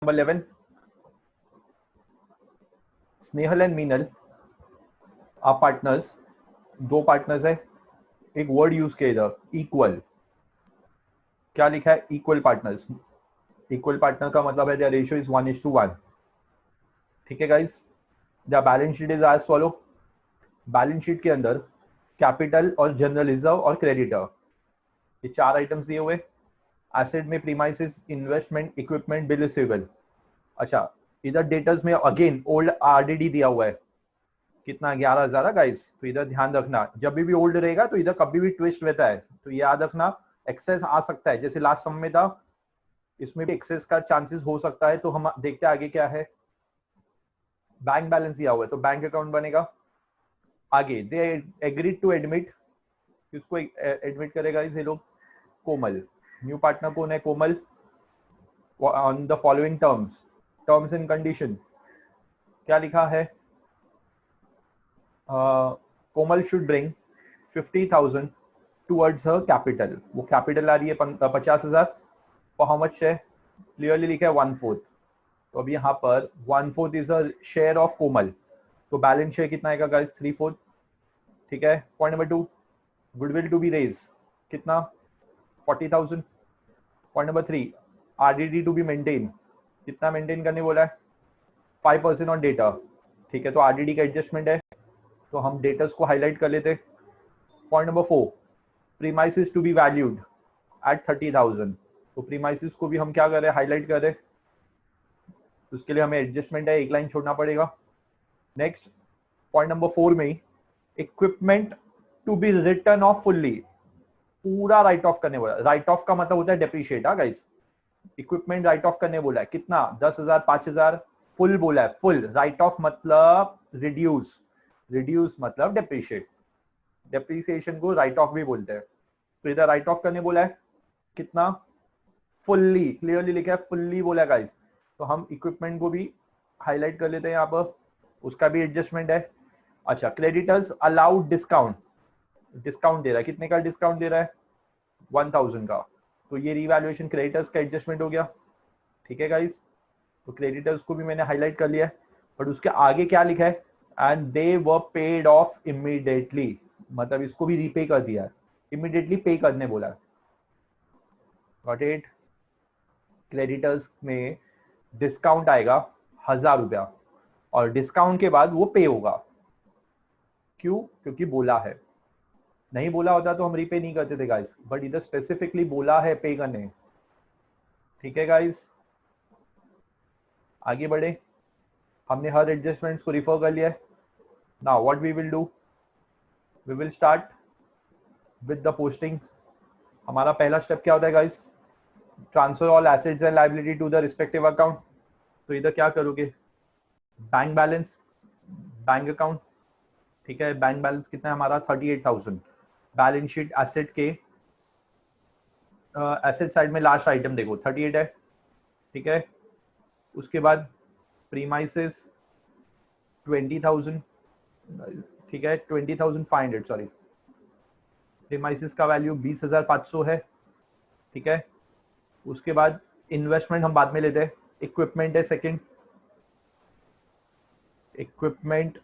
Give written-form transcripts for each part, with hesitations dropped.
Number 11, Snehal and Meenal आप partners, दो partners है, एक वर्ड यूज किया इधर इक्वल, क्या लिखा है इक्वल पार्टनर्स। इक्वल पार्टनर का मतलब है रेशियो इज 1:1। ठीक है guys, the balance sheet is as follow. Balance sheet के अंदर कैपिटल और जनरल रिजर्व और क्रेडिटर, ये चार आइटम्स दिए हुए। एसेट में premises, investment, equipment, bill receivable. अच्छा, इधर डेटर्स में अगेन ओल्ड आरडीडी दिया हुआ है, कितना 11,000 गाइस। तो इधर ध्यान रखना, जब भी ओल्ड रहेगा तो इधर कभी भी ट्विस्ट रहता है, तो याद रखना एक्सेस आ सकता है, जैसे लास्ट सम में था, इसमें भी एक्सेस का चांसेस हो सकता है। तो हम देखते हैं आगे क्या है। बैंक बैलेंस दिया हुआ है तो बैंक अकाउंट बनेगा। आगे दे एग्रीड टू एडमिट, किसको एडमिट करेगा ये लोग, कोमल। न्यू पार्टनर कौन है, Komal. On the following terms, terms and condition क्या लिखा है, Komal should bring 50,000 towards her capital. वो कैपिटल आ रही है 50,000, और हाउ मच है, क्लियरली लिखा है 1/4। तो अभी यहाँ पर 1/4 is a share of Komal, तो बैलेंस शेयर कितना आएगा गाइस, 3/4। ठीक है, point number 2, goodwill to be raise, कितना 40,000। Point number 3, RDD to be maintain, कितना मेंटेन करने बोला है, 5% ऑन डेटा। ठीक है, तो आरडीडी का एडजस्टमेंट है, तो हम डेटर्स को हाईलाइट कर लेते। Point number 4, premises to be valued at 30,000, तो प्रीमाइसेस को भी हम क्या करें, हाईलाइट करें, उसके लिए हमें एडजस्टमेंट है, एक लाइन छोड़ना पड़ेगा। नेक्स्ट पॉइंट नंबर 4 में equipment to be written off fully, पूरा राइट ऑफ करने बोला। राइट ऑफ का मतलब होता है डेप्रीशिएट, हाँ गाइस। इक्विपमेंट राइट ऑफ करने बोला है, कितना 10,000, 5,000, फुल बोला है, फुल। राइट ऑफ मतलब रिड्यूस, रिड्यूस मतलब डेप्रीशिएट, डेप्रीसिएशन को राइट ऑफ भी बोलते हैं। तो इधर राइट ऑफ करने बोला है, कितना, फुल्ली, क्लियरली लिखा है फुल्ली बोला है गाइस। तो हम इक्विपमेंट को भी हाईलाइट कर लेते हैं यहाँ पर, उसका भी एडजस्टमेंट है। अच्छा, क्रेडिटर्स अलाउड डिस्काउंट, डिस्काउंट दे रहा है, कितने का डिस्काउंट दे रहा है, 1,000 का। तो ये रिवैल्यूएशन क्रेडिटर्स का एडजस्टमेंट हो गया। ठीक है गाइस, तो क्रेडिटर्स को भी मैंने हाईलाइट कर लिया है, बट उसके आगे क्या लिखा है, and they were paid of immediately, मतलब इसको भी रीपे कर दिया है, इमीडिएटली पे करने बोला है। Got it. क्रेडिटर्स में डिस्काउंट आएगा 1,000 रुपया, और डिस्काउंट के बाद वो पे होगा। क्यों, क्योंकि बोला है, नहीं बोला होता तो हम रीपे नहीं करते थे गाइस, बट इधर स्पेसिफिकली बोला है पे करने। ठीक है गाइस, आगे बढ़े, हमने हर एडजस्टमेंट्स को रिफर कर लिया है। Now what we will do, we will start with the posting. हमारा पहला स्टेप क्या होता है guys, transfer all assets and liability to the respective account. तो इधर क्या करोगे, बैंक बैलेंस, बैंक अकाउंट। ठीक है, बैंक बैलेंस कितना है हमारा, 38,000। बैलेंस शीट एसेट के एसेट साइड में लास्ट आइटम देखो 38 है। ठीक है, उसके बाद प्रीमाइसेस 20,000, ठीक है 20,500, सॉरी, प्रीमाइसेस का वैल्यू 20,500 है। ठीक है, उसके बाद इन्वेस्टमेंट हम बाद में लेते हैं, इक्विपमेंट है सेकंड। इक्विपमेंट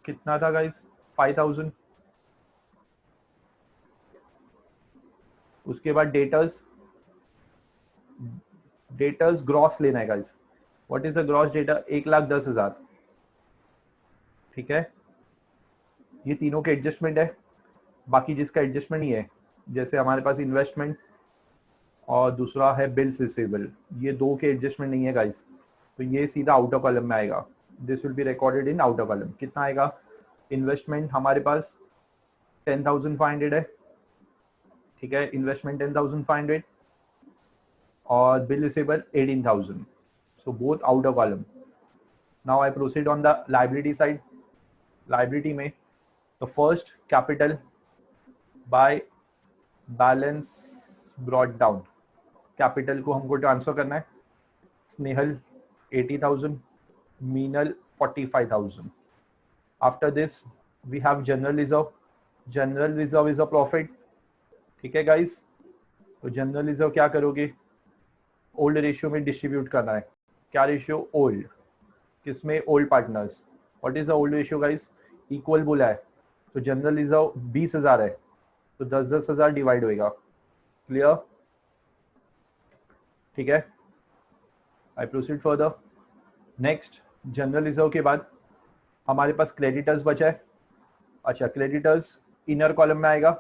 कितना था गाइस, 5,000। उसके बाद डेटर्स, डेटर्स ग्रॉस लेना है guys. What is the gross data, 1,10,000। ठीक है, ये तीनों के एडजस्टमेंट है। बाकी जिसका एडजस्टमेंट नहीं है, जैसे हमारे पास इन्वेस्टमेंट और दूसरा है बिल्स रिसीवेबल, ये दो के एडजस्टमेंट नहीं है गाइस, तो ये सीधा आउटर कॉलम में आएगा। This will be recorded in outer column. कितना आएगा, इन्वेस्टमेंट हमारे पास 10,500 है। ठीक है, इन्वेस्टमेंट 10,500 और bill receivable 18,000, so both outer column. Now I proceed on the liability side. Liability में the first capital by balance brought down, capital को हमको ट्रांसफर करना है। Snehal 80,000, Meenal 45,000। After this we have general reserve, general reserve is a profit. ठीक है guys, तो general reserve क्या करोगे, ओल्ड रेशियो में डिस्ट्रीब्यूट करना है। क्या रेशियो? ओल्ड। किसमें? Old partners. What is the old ratio guys? Equal बोला है, तो जनरल रिजर्व 20,000 है, तो 10,000 डिवाइड होएगा। क्लियर? ठीक है, आई proceed further. Next, general reserve के बाद हमारे पास क्रेडिटर्स बचा है। अच्छा, क्रेडिटर्स इनर कॉलम में आएगा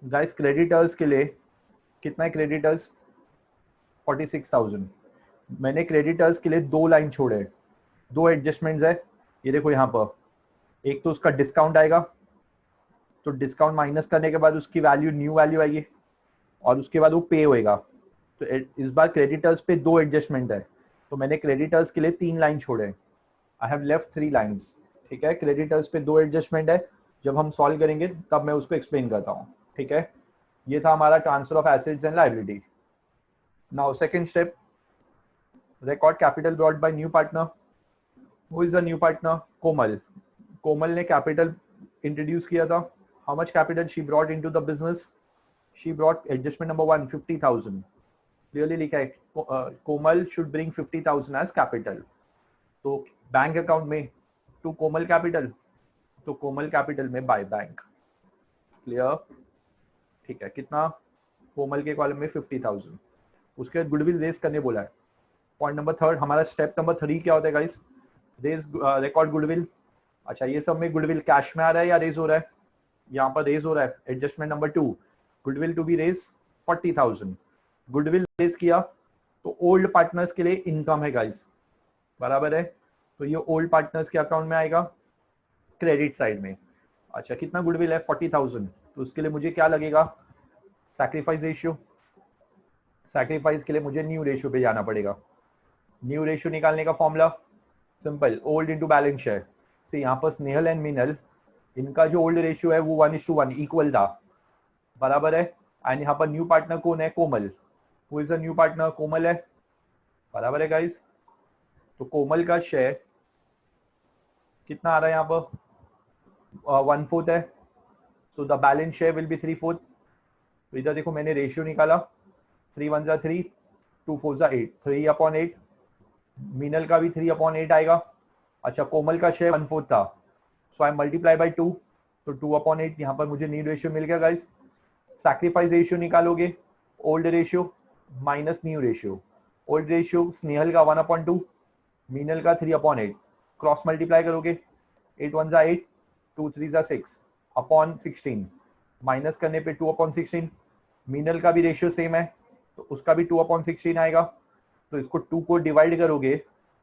गाइस। क्रेडिटर्स के लिए कितना है? क्रेडिटर्स 46,000। मैंने क्रेडिटर्स के लिए 2 लाइन छोड़े, 2 एडजस्टमेंट्स है। ये देखो यहाँ पर, एक तो उसका डिस्काउंट आएगा, तो डिस्काउंट माइनस करने के बाद उसकी वैल्यू न्यू वैल्यू आएगी, और उसके बाद वो पे होएगा। तो इस बार क्रेडिटर्स पे 2 एडजस्टमेंट है, तो मैंने क्रेडिटर्स के लिए 3 लाइन छोड़े। I have left 3 lines. ठीक है, क्रेडिटर्स पे 2 एडजस्टमेंट है। जब हम सॉल्व करेंगे तब मैं उसको एक्सप्लेन करता हूँ। ठीक है, ये था हमारा transfer of assets and liability. Now second step, record capital brought by new partner. Who is the new partner? Komal. Komal ने कैपिटल इंट्रोड्यूस किया था। How much capital she brought into the business? She brought adjustment number 1 50,000। Clearly लिखा है, Komal should bring 50,000 as capital. तो bank account में to Komal capital, तो Komal capital में by bank. Clear? ठीक है, कितना? कोमल के कॉलम में 50,000। उसके बाद गुडविल रेज करने बोला है। पॉइंट नंबर 3, हमारा स्टेप नंबर 3 क्या होता है गाइस? Raise record goodwill. अच्छा, ये सब में गुडविल कैश में आ रहा है या रेज हो रहा है? यहाँ पर रेज हो रहा है। Adjustment number 2, goodwill to be raise 40,000। Goodwill raise किया तो ओल्ड पार्टनर्स के लिए इनकम है गाइस, बराबर है। तो ये ओल्ड पार्टनर्स के अकाउंट में आएगा क्रेडिट साइड में। अच्छा, कितना गुडविल है? 40,000। तो उसके लिए मुझे क्या लगेगा? Sacrifice ratio. सैक्रिफाइस के लिए मुझे न्यू रेशियो पे जाना पड़ेगा। न्यू रेशियो निकालने का formula simple, old into balance share. तो यहाँ पर स्नेहल एंड मीनल, इनका जो ओल्ड रेशियो है वो 1:1 इक्वल था, बराबर है। एंड यहाँ पर न्यू पार्टनर कौन है? Komal. Who is the new partner? Komal है, बराबर है गाइस। तो कोमल का शेयर कितना आ रहा है यहाँ पर? 1/4 है। सो the balance share will be 3/4। तो इधर देखो मैंने रेशियो निकाला, 3 1 जा 3, 2 4 जा 8, 3/8। मीनल का भी 3/8 आएगा। अच्छा, कोमल का शेयर 1/4 था, सो आई मल्टीप्लाई बाई 2, तो 2/8। यहाँ पर मुझे न्यू रेशियो मिल गया गाइस। सैक्रिफाइस रेशियो निकालोगे, old ratio minus new ratio. Old ratio Snehal का 1/2, मीनल का 3/8। क्रॉस मल्टीप्लाई करोगे, 8 1 जा 8, 2 3 जा 6 अपॉन 16, माइनस करने पे 2/16। मीनल का भी रेशियो सेम है, तो उसका भी 2/16 आएगा। तो इसको 2 को डिवाइड करोगे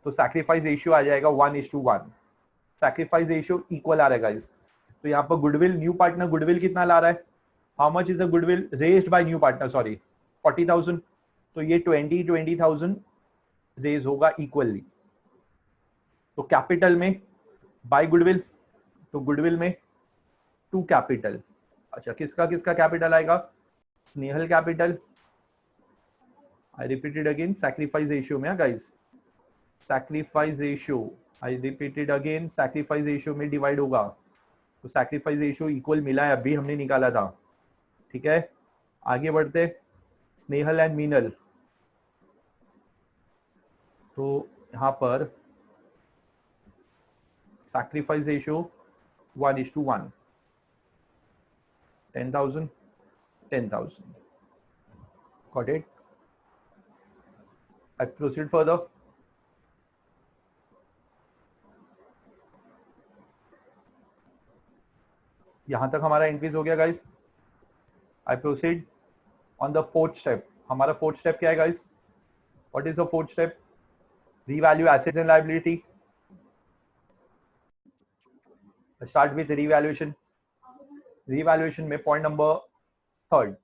तो सैक्रिफाइस रेशियो आ जाएगा 1:1। सैक्रिफाइस रेशियो इक्वल आ रहा है गाइस। तो यहाँ पर गुडविल, न्यू पार्टनर गुडविल कितना ला रहा है? How much is a goodwill raised bye new partner? Sorry, 40,000। तो ये 20,000 रेज होगा इक्वली। तो कैपिटल में बाय गुडविल, तो गुडविल में टू कैपिटल। अच्छा, किसका किसका कैपिटल आएगा? Snehal capital. I repeated again, sacrifice ratio में guys, sacrifice ratio, I repeated again, sacrifice ratio में डिवाइड होगा। तो सैक्रिफाइस रेशियो इक्वल मिला है, अभी हमने निकाला था। ठीक है, आगे बढ़ते। स्नेहल एंड मीनल, तो यहाँ पर sacrifice ratio 1:1, 10,000 10,000। Got it? I proceed further. यहां तक हमारा इंक्रीज हो गया guys. I proceed on the 4th step. हमारा 4th स्टेप क्या है guys? What is the 4th step? Revalue assets and liability. Start with revaluation. Revaluation में point number 3,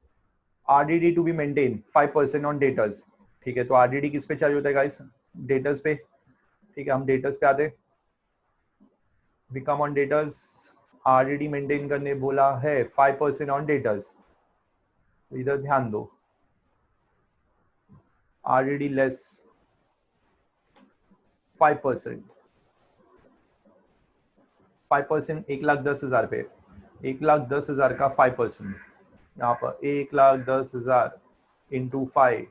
RDD to be maintain 5% on debtors. ठीक है, तो RDD किस पे charge होता है गाइस? डेटर्स पे। ठीक है, हम डेटर्स पे आते। We come on debtors. RDD maintain करने बोला है 5% ऑन डेटर्स। तो इधर ध्यान दो, आरडीडी लेस 5%। 5% 1,10,000 पे, 1,10,000 का 5%। यहाँ पर 1,10,000 इंटू 5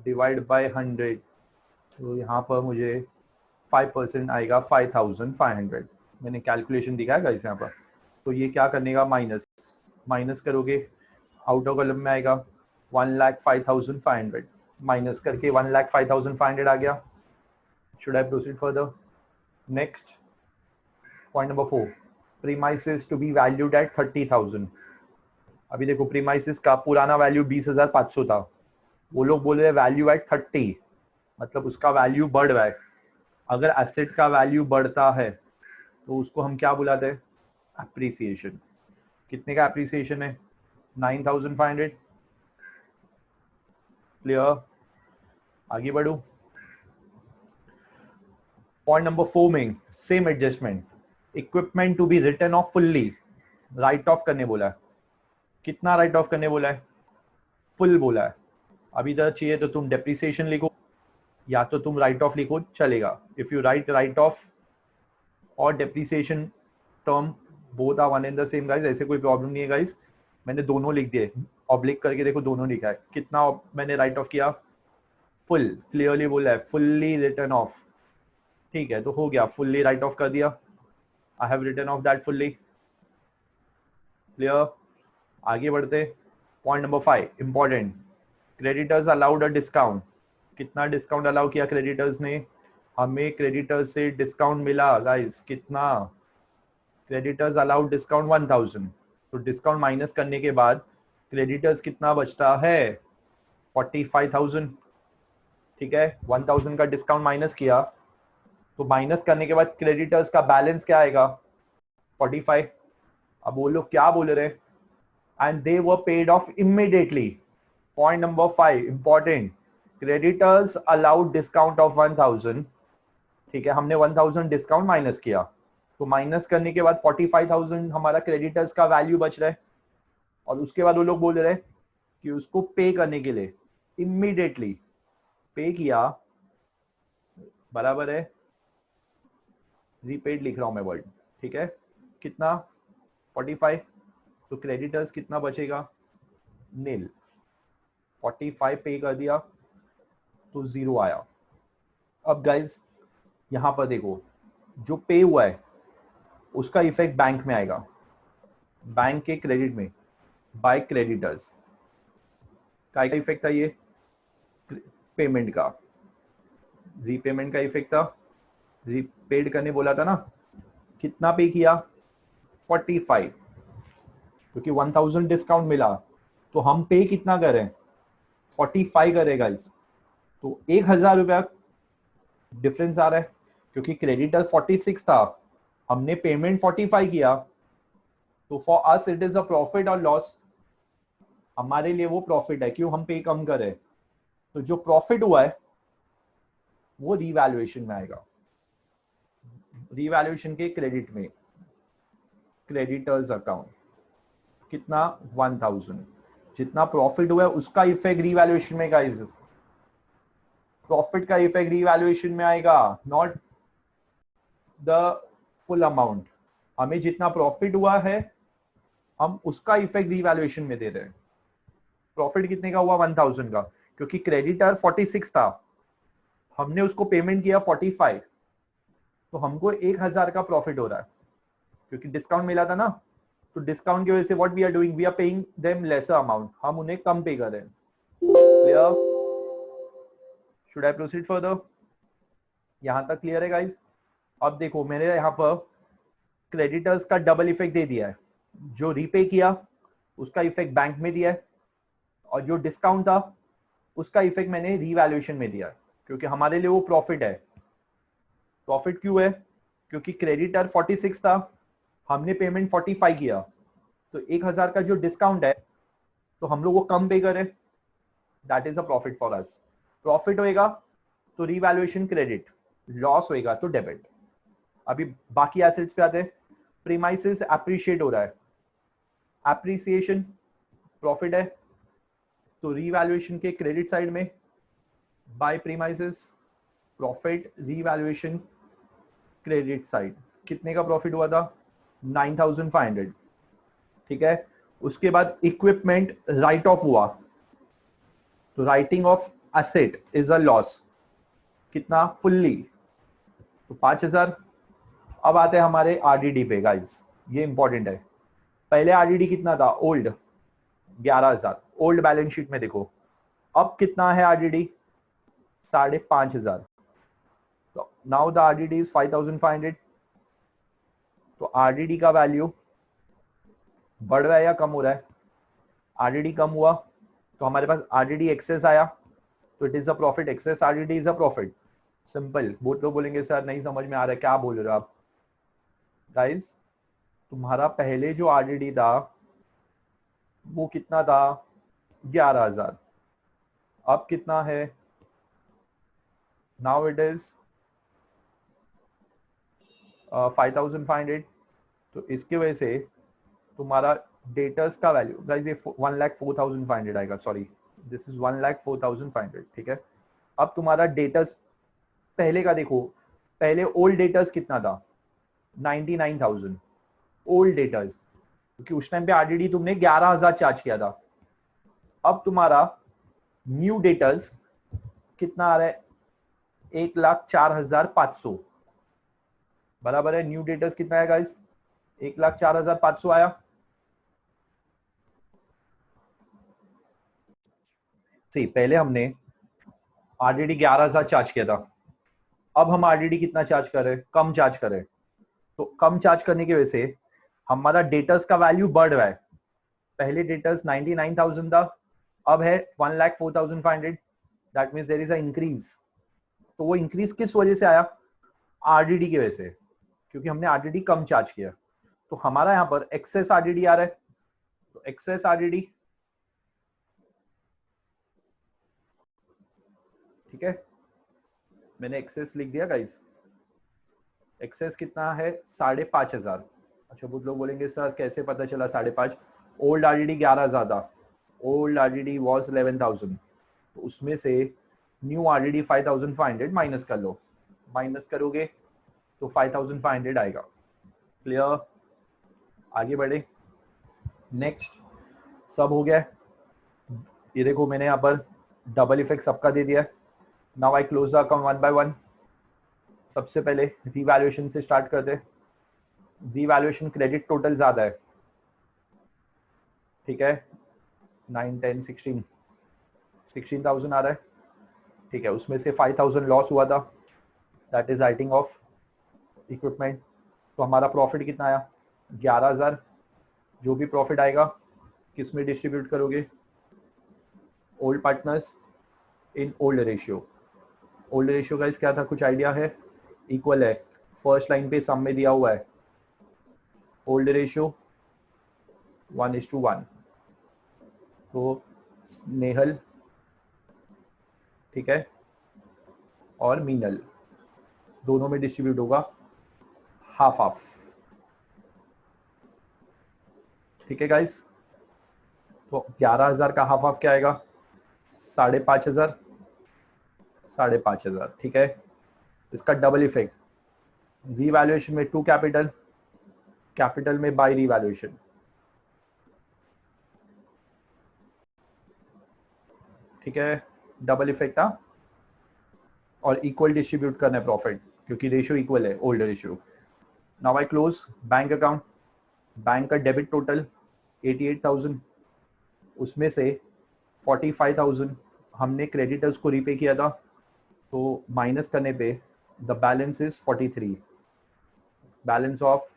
डिवाइड बाय 100, तो यहाँ पर मुझे 5% आएगा 5500। मैंने कैलकुलेशन दिखाया गाइस यहाँ पर। तो ये क्या करने का, माइनस माइनस करोगे, आउटर कॉलम में आएगा 1,05,500, माइनस करके 1,05,500 आ गया। Should I proceed further? Next point number 4, premises to be valued at 30,000। अभी देखो प्रीमाइसेस का पुराना वैल्यू 20,500 था, वो लोग बोल रहे वैल्यू एट 30, मतलब उसका वैल्यू बढ़ रहा है। अगर एसेट का वैल्यू बढ़ता है तो उसको हम क्या बुलाते हैं, एप्रिसिएशन। कितने का एप्रिसिएशन है, 9,500। क्लियर? आगे बढ़ू। पॉइंट नंबर 4 में same adjustment, equipment to be written off fully, write off करने बोला है। कितना राइट ऑफ करने बोला है, फुल बोला है। अभी इधर चाहिए तो तुम डेप्रिसिएशन लिखो या तो तुम राइट ऑफ लिखो, चलेगा। इफ यू राइट ऑफ और depreciation term both are one and the same guys, ऐसे कोई प्रॉब्लम नहीं है गाइस। मैंने दोनों लिख दिए, ऑब्लिक करके देखो दोनों लिखा है। कितना मैंने राइट ऑफ किया, फुल, क्लियरली बोला है फुल्ली रिटर्न ऑफ। ठीक है, तो हो गया, फुल्ली राइट ऑफ कर दिया। I have return of that fully. Clear? आगे बढ़ते। Point number 5 important, creditors allowed अ डिस्काउंट। कितना डिस्काउंट अलाउ किया क्रेडिटर्स ने, हमें क्रेडिटर्स से डिस्काउंट मिला गाइस। कितना, क्रेडिटर्स अलाउड डिस्काउंट 1000। तो डिस्काउंट माइनस करने के बाद क्रेडिटर्स कितना बचता है, 45,000। ठीक है, 1000 का डिस्काउंट माइनस किया तो माइनस करने के बाद क्रेडिटर्स का बैलेंस क्या आएगा, 45। अब वो लोग क्या बोल रहे हैं, and they were paid of immediately. Point number 5 important, creditors allowed discount of 1000। ठीक है, हमने 1000 डिस्काउंट माइनस किया, तो माइनस करने के बाद 45,000 हमारा क्रेडिटर्स का वैल्यू बच रहा है। और उसके बाद वो लोग बोल रहे हैं कि उसको पे करने के लिए इमीडिएटली पे किया, बराबर है, रीपेड लिख रहा हूं मैं वर्ड। ठीक है, कितना, 45। तो क्रेडिटर्स कितना बचेगा, नील। 45 पे कर दिया तो 0 आया। अब गाइज यहां पर देखो, जो पे हुआ है उसका इफेक्ट बैंक में आएगा, बैंक के क्रेडिट में, बाय क्रेडिटर्स का इफेक्ट था, ये पेमेंट का, रीपेमेंट का इफेक्ट था। रीपेड करने बोला था ना, कितना पे किया, 45, क्योंकि 1000 डिस्काउंट मिला तो हम पे कितना करें, 45 करेगा इस। तो 1,000 रुपया डिफरेंस आ रहा है, क्योंकि क्रेडिटर 46 था, हमने पेमेंट 45 किया। तो for us it is a profit और लॉस, हमारे लिए वो प्रॉफिट है, क्यों, हम पे कम करें। तो जो प्रॉफिट हुआ है वो रीवैल्यूएशन में आएगा, रीवैल्यूएशन के क्रेडिट में, क्रेडिटर्स अकाउंट। कितना, 1000। जितना प्रॉफिट हुआ है उसका इफेक्ट रीवैल्यूएशन में गाइस, प्रॉफिट का इफेक्ट रीवैल्यूएशन में आएगा, नॉट द फुल अमाउंट। हमें जितना प्रॉफिट हुआ है हम उसका इफेक्ट रीवैल्यूएशन में दे रहे हैं। प्रॉफिट कितने का हुआ, 1000 का, क्योंकि क्रेडिटर 46 था, हमने उसको पेमेंट किया 45, तो हमको 1,000 का प्रॉफिट हो रहा है, क्योंकि डिस्काउंट मिला था ना। तो डिस्काउंट की वजह से what we are doing, we are paying them lesser amount, हम उन्हें कम पे कर रहे हैं। Clear? Should I proceed further? यहां तक क्लियर है गाइस? अब देखो मैंने यहाँ पर क्रेडिटर्स का डबल इफेक्ट दे दिया है, जो रीपे किया उसका इफेक्ट बैंक में दिया है, और जो डिस्काउंट था उसका इफेक्ट मैंने रीवैल्यूएशन में दिया है, क्योंकि हमारे लिए वो प्रॉफिट है। प्रॉफिट क्यों है, क्योंकि क्रेडिटर 46 था, हमने पेमेंट 45 किया, तो 1,000 का जो डिस्काउंट है तो हम लोग वो कम पे करें, that is a profit for us. Profit होएगा तो रीवैल्यूएशन क्रेडिट, लॉस होएगा तो डेबिट। अभी बाकी एसेट्स पे आते हैं। प्रीमाइसेस एप्रिशिएट हो रहा है, एप्रिसिएशन प्रॉफिट है, तो रीवैल्यूएशन के क्रेडिट साइड में by premises, profit revaluation credit side. कितने का प्रॉफिट हुआ था, 9,500। ठीक है, उसके बाद इक्विपमेंट राइट ऑफ हुआ, तो writing of asset is a loss, कितना फुल्ली, तो 5000। अब आते हैं हमारे आरडीडी पे गाइस, ये इंपॉर्टेंट है। पहले आरडीडी कितना था ओल्ड, 11000 ओल्ड बैलेंस शीट में देखो। अब कितना है आरडीडी, 5500। तो नाउ द आरडीडी इज 5500। तो आरडीडी का वैल्यू बढ़ रहा है या कम हो रहा है, आरडीडी कम हुआ तो हमारे पास आरडीडी एक्सेस आया, तो it is a profit, excess RDD is a profit. Simple. बहुत लोग बोलेंगे सर नहीं समझ में आ रहा है, क्या बोल रहे हो आप गाइस। तुम्हारा पहले जो आरडीडी था वो कितना था, 11000। अब कितना है, नाउ इट इज 5500। तो इसकी वजह से तुम्हारा डेटर्स का वैल्यू गाइस ये 1,04,500 आएगा, सॉरी दिस इज 1,04,500, ठीक है। अब तुम्हारा डेटर्स पहले का देखो, पहले ओल्ड डेटर्स कितना था, 99,000 ओल्ड डेटर्स, क्योंकि उस टाइम पे आरडीडी तुमने 11,000 चार्ज किया था। अब तुम्हारा न्यू डेटर्स कितना आ रहा है, 1,04,500 बराबर है। न्यू डेटर्स कितना है गाइस, 1,04,500 आया। सही, पहले हमने आरडीडी 11,000 चार्ज किया था, अब हम आरडीडी कितना चार्ज कर रहे हैं, कम चार्ज कर रहे हैं। तो कम चार्ज करने की वजह से हमारा डेटर्स का वैल्यू बढ़ रहा है। पहले डेटर्स 99,000 था, अब है 1,04,500, that means there is a increase. तो वो इंक्रीज किस वजह से आया, आरडीडी की वजह से, क्योंकि हमने आरडीडी कम चार्ज किया। तो हमारा यहाँ पर एक्सेस आरडीडी आ रहा है, तो एक्सेस आरडीडी, ठीक है, मैंने एक्सेस लिख दिया गाइस। एक्सेस कितना है, 5,500। अच्छा बहुत लोग बोलेंगे सर कैसे पता चला 5,500, ओल्ड आरडीडी 11,000 था, ओल्ड आरडीडी वाज 11,000, तो उसमें से न्यू आरडीडी 5,500 माइनस कर लो, माइनस करोगे तो 5,500 आएगा। क्लियर, आगे बढ़े, नेक्स्ट। सब हो गया, ये देखो मैंने यहाँ पर डबल इफेक्ट सबका दे दिया। Now I close the account one by one. सबसे पहले रीवैल्यूएशन से स्टार्ट करते हैं। रीवैल्यूएशन क्रेडिट टोटल ज्यादा है, ठीक है, 9, 10, 16,000 आ रहा है, ठीक है। उसमें से 5,000 लॉस हुआ था, that is writing of equipment. तो हमारा प्रॉफिट कितना आया, 11,000। जो भी प्रॉफिट आएगा किस में डिस्ट्रीब्यूट करोगे, old partners in old ratio. Old ratio का क्या था, कुछ आइडिया है, इक्वल है, फर्स्ट लाइन पे सम में दिया हुआ है, ओल्ड रेशियो 1:1। तो स्नेहल, ठीक है, और मीनल दोनों में डिस्ट्रीब्यूट होगा हाफ हाफ, ठीक है गाइस। तो 11,000 का हाफ हाफ क्या आएगा, 5,500, 5,500, ठीक है। इसका डबल इफेक्ट, रीवैल्यूएशन में टू कैपिटल, कैपिटल में बाय रीवैल्यूएशन, ठीक है, डबल इफेक्ट था। और इक्वल डिस्ट्रीब्यूट करना है प्रॉफिट, क्योंकि रेशियो इक्वल है, old ratio. Now I close bank account. Bank का डेबिट टोटल 88,000, उसमें से 45,000 हमने क्रेडिटर्स को रीपे किया था, तो माइनस करने पे the balance is 43। Balance of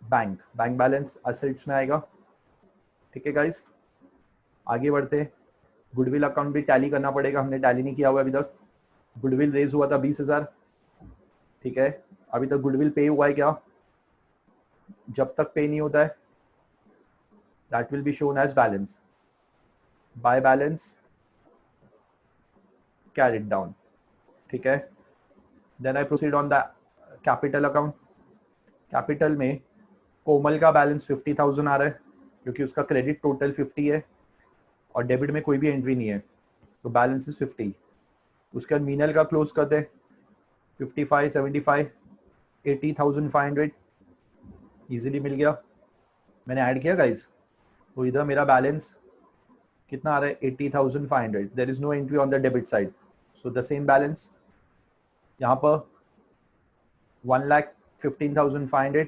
bank, bank balance assets में आएगा, ठीक है गाइस। आगे बढ़ते, गुडविल अकाउंट भी टैली करना पड़ेगा, हमने टैली नहीं किया हुआ अभी तक। गुडविल रेज हुआ था 20,000, ठीक है। अभी तक गुडविल पे हुआ है क्या, जब तक पे नहीं होता है that will be shown as balance, by balance carried down, ठीक है। Then I proceed on the capital account. Capital में कोमल का बैलेंस 50,000 आ रहा है, क्योंकि उसका क्रेडिट टोटल 50 है और डेबिट में कोई भी एंट्री नहीं है, तो बैलेंस इज 50। उसके बाद मीनल का क्लोज करते हैं, 55, 75, 80,500 इजीली मिल गया, मैंने ऐड किया गाइस। तो इधर मेरा बैलेंस कितना आ रहा है, 80,500। There is no entry on the debit side, so the same balance यहाँ पर 1,15,500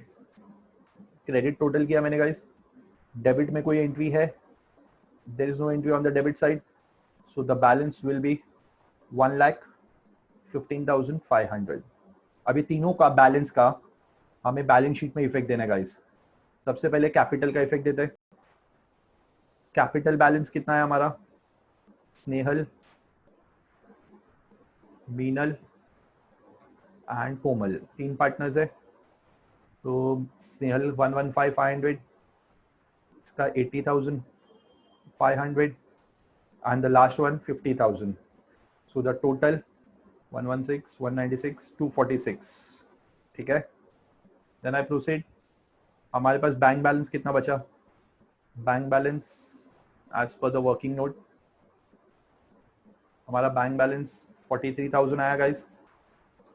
क्रेडिट टोटल किया मैंने गाइस। डेबिट में कोई एंट्री है? There is no entry on the debit side, so the balance will be 1,15,500। अभी तीनों का बैलेंस का हमें बैलेंस शीट में इफेक्ट देना है गाइस। सबसे पहले कैपिटल का इफेक्ट देते हैं। कैपिटल बैलेंस कितना है हमारा? Snehal, Meenal and Komal, 3 partners है। तो स्नेहल 115,500, इसका 80,500 and the last one 50,000। So the total 116, 196, 246। ठीक है, देन आई प्रोसीड। हमारे पास बैंक बैलेंस कितना बचा? Bank balance as per the working note हमारा बैंक बैलेंस 43,000 आया गाइस।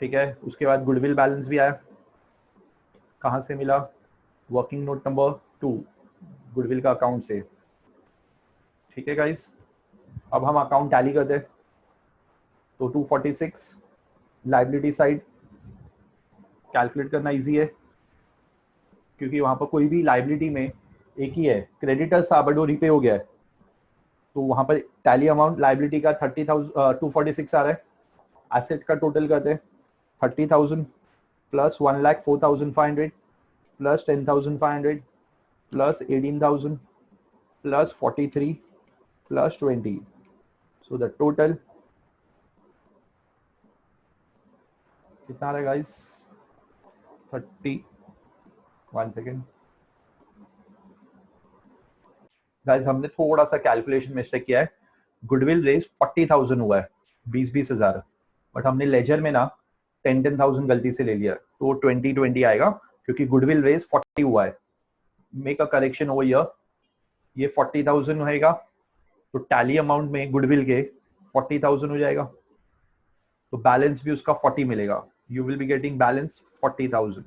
ठीक है, उसके बाद गुडविल बैलेंस भी आया। कहाँ से मिला? वर्किंग नोट नंबर 2, गुडविल का अकाउंट से। ठीक है गाइस, अब हम अकाउंट टैली करते हैं। तो 246 लाइबिलिटी साइड कैलकुलेट करना इजी है, क्योंकि वहां पर कोई भी लाइबिलिटी में एक ही है, क्रेडिटर्स था बट वो रिपे हो गया है, तो वहां पर टैली अमाउंट लाइबिलिटी का 246 आ रहा है। एसेट का टोटल करते हैं 30,000 plus 1,04,500 plus 10,500 plus 18,000 plus 43 plus 20। So the total कितना आ रहा है गाइस? 1 सेकेंड गाइस, हमने थोड़ा सा कैलकुलेशन मिस्टेक किया है। गुडविल रेस 40,000 हुआ है, 20,000, बट हमने लेजर में ना 10,000 गलती से ले लिया, तो 20 आएगा, क्योंकि गुडविल रेस 40 हुआ है। Make a correction over here, ये 40,000 होएगा, तो टैली अमाउंट में गुडविल के 40,000 हो जाएगा, तो बैलेंस भी उसका 40 मिलेगा। You will be getting balance 40,000।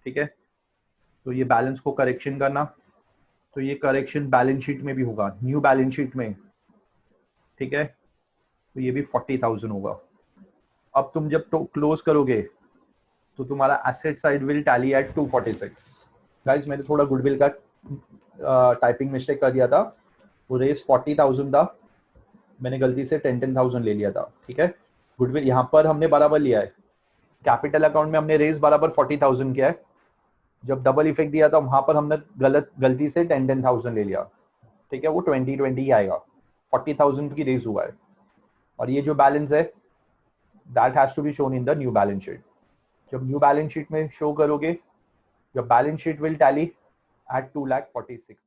ठीक है, तो ये बैलेंस को करेक्शन करना, तो ये करेक्शन बैलेंस शीट में भी होगा, न्यू बैलेंस शीट में। ठीक है, तो ये भी 40,000 होगा। अब तुम जब तो क्लोज करोगे तो तुम्हारा asset side will tally at 246। Guys, मैंने थोड़ा गुडविल का टाइपिंग मिस्टेक कर दिया था, वो रेस 40,000 था, मैंने गलती से 10,000 ले लिया था। ठीक है, गुडविल यहाँ पर हमने बराबर लिया है, कैपिटल अकाउंट में हमने रेस बराबर 40,000 किया है, जब डबल इफेक्ट दिया था वहां पर हमने गलती से 10,000 ले लिया। ठीक है, वो 20 ही आएगा, 40,000 की रेस हुआ है, और ये जो बैलेंस है that has to be shown in the new balance sheet. जब न्यू बैलेंस शीट में शो करोगे, जब balance sheet will tally at 2,46,000।